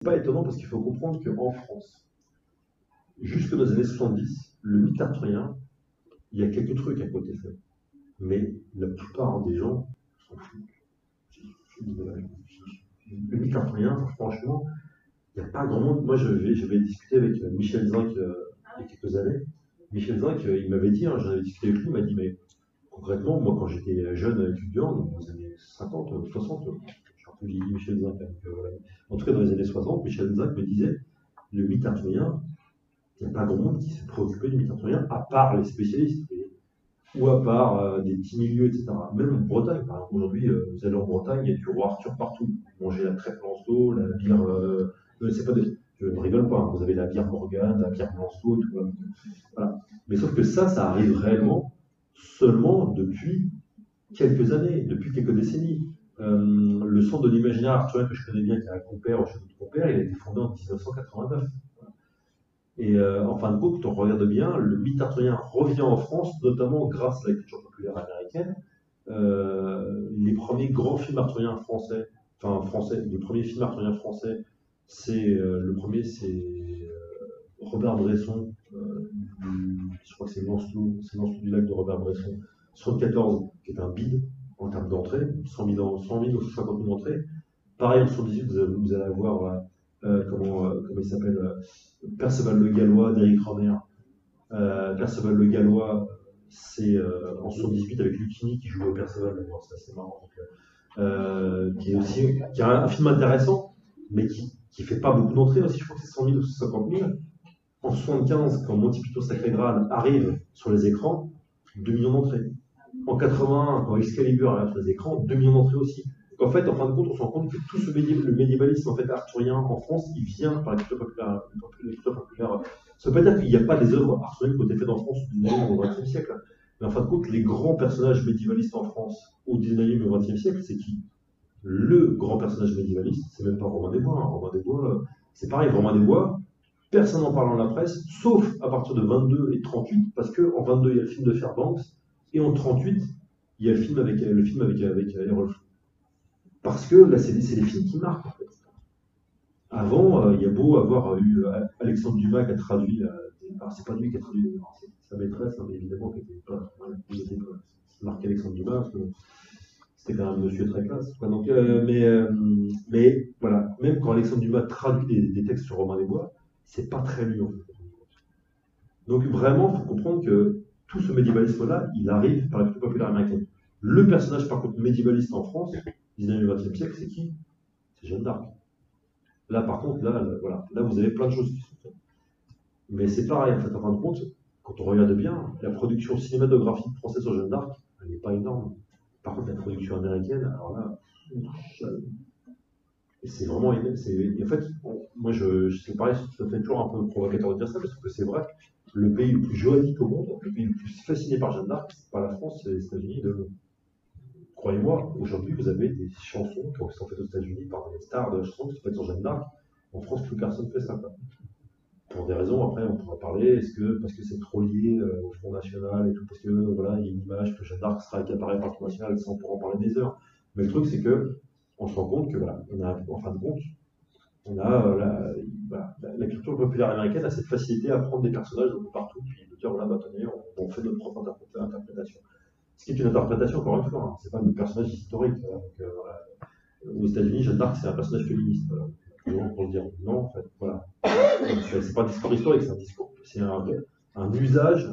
Pas étonnant parce qu'il faut comprendre qu'en France, jusque dans les années 70, le mythe arthurien, il y a quelques trucs à côté fait. Mais la plupart des gens s'en foutent. Le mythe arthurien, franchement, il n'y a pas grand monde. Moi, j'avais discuté avec Michel Zinc il y a quelques années. Michel Zinc, il m'avait dit, hein, j'en avais discuté avec lui, il m'a dit, mais concrètement, moi, quand j'étais jeune étudiant, dans les années 50, 60, je suis un peu vieilli Michel Zinc, hein, en tout cas dans les années 60, Michel Zinc me disait, le mythe arthurien, il n'y a pas grand monde qui s'est préoccupé du mythe arthurien, à part les spécialistes, ou à part des petits milieux, etc. Même en Bretagne, par exemple, aujourd'hui, vous allez en Bretagne, il y a du roi Arthur partout. Vous mangez la crêpe Lancelot, la bière, c'est pas de, je ne rigole pas, hein, vous avez la bière Morgane, la bière Lancelot, tout ça. Voilà. Mais sauf que ça arrive réellement seulement depuis quelques années, depuis quelques décennies. Le centre de l'imaginaire arthurien que je connais bien, qui est à Compère, au château de Compère, il a été fondé en 1989. Et en fin de compte, quand on regarde bien, le mythe arthurien revient en France, notamment grâce à la culture populaire américaine. Les premiers grands films arthuriens français, les premiers films arthuriens français, le premier, c'est Robert Bresson, je crois que c'est Lancelot du lac de Robert Bresson, 74, qui est un bide en termes d'entrée, 100 000 ou 150 000 entrées. Pareil, en 78, vous allez avoir, comment il s'appelle, Perceval le Gallois d'Éric Rohmer. Perceval le Gallois, c'est en 78 avec Lucchini qui joue au Perceval, d'ailleurs, c'est assez marrant. Qui est un film intéressant, mais qui fait pas beaucoup d'entrées aussi, je crois que c'est 100 000 ou 50 000. En 75, quand Monty Python Sacré Graal arrive sur les écrans, 2 millions d'entrées. En 81, quand Excalibur arrive sur les écrans, 2 millions d'entrées aussi. Donc en fait, en fin de compte, on se rend compte que tout le médiévalisme en fait, arthurien en France, il vient par la culture populaire. Ça ne veut pas dire qu'il n'y a pas des œuvres arthuriennes qui ont été faites en France au XXe siècle. Mais en fin de compte, les grands personnages médiévalistes en France au XIXe et au XXe siècle, c'est qui? Le grand personnage médiévaliste, c'est même pas Romain des Bois. Hein. Romain des Bois, c'est pareil, Romain des Bois, personne n'en parle dans la presse, sauf à partir de 22 et 38, parce qu'en 22, il y a le film de Fairbanks, et en 38, il y a le film avec Errol Flynn. Parce que là, c'est les films qui marquent, en fait. Avant, il y a beau avoir eu Alexandre Dumas qui a traduit, c'est pas lui qui a traduit, c'est sa maîtresse, hein, mais évidemment, qui était pas marqué Alexandre Dumas, parce que c'était quand même un monsieur très classe. Quoi. Donc, mais voilà, même quand Alexandre Dumas traduit des textes sur Romain des Bois, c'est pas très lu en fait. Donc vraiment, il faut comprendre que tout ce médiévalisme-là, il arrive par la culture populaire américaine. Le personnage, par contre, médiévaliste en France, 19e et 20e siècle, c'est qui? C'est Jeanne d'Arc. Là, par contre, voilà, là, vous avez plein de choses qui sont faites. Mais c'est pareil, en fait, en fin de compte, quand on regarde bien, la production cinématographique française sur Jeanne d'Arc, elle n'est pas énorme. Par contre, la production américaine, alors là, c'est vraiment. En fait, moi, c'est pareil, ça fait toujours un peu provocateur de dire ça, parce que c'est vrai, le pays le plus juridique au monde, le pays le plus fasciné par Jeanne d'Arc, c'est pas la France, c'est les États-Unis. Croyez-moi, aujourd'hui, vous avez des chansons qui sont faites aux États-Unis par des stars de chansons qui sont faites sur Jeanne d'Arc. En France, plus personne ne fait ça. Quoi. Pour des raisons, après, on pourra parler. Parce que c'est trop lié au Front National et tout, parce que voilà, il y a une image que Jeanne d'Arc sera accaparée par le Front National, ça on pourra en parler des heures. Mais le truc, c'est que on se rend compte que voilà, en fin de compte, on a la culture populaire américaine a cette facilité à prendre des personnages un peu partout, puis de dire voilà, bah, tenez, on fait notre propre interprétation. Ce qui est une interprétation, encore une fois, hein, c'est pas un personnage historique. Aux États-Unis, Jeanne d'Arc, c'est un personnage féministe. Voilà. Pour le dire. Non, en fait, voilà. C'est pas un discours historique, c'est un discours, c'est un usage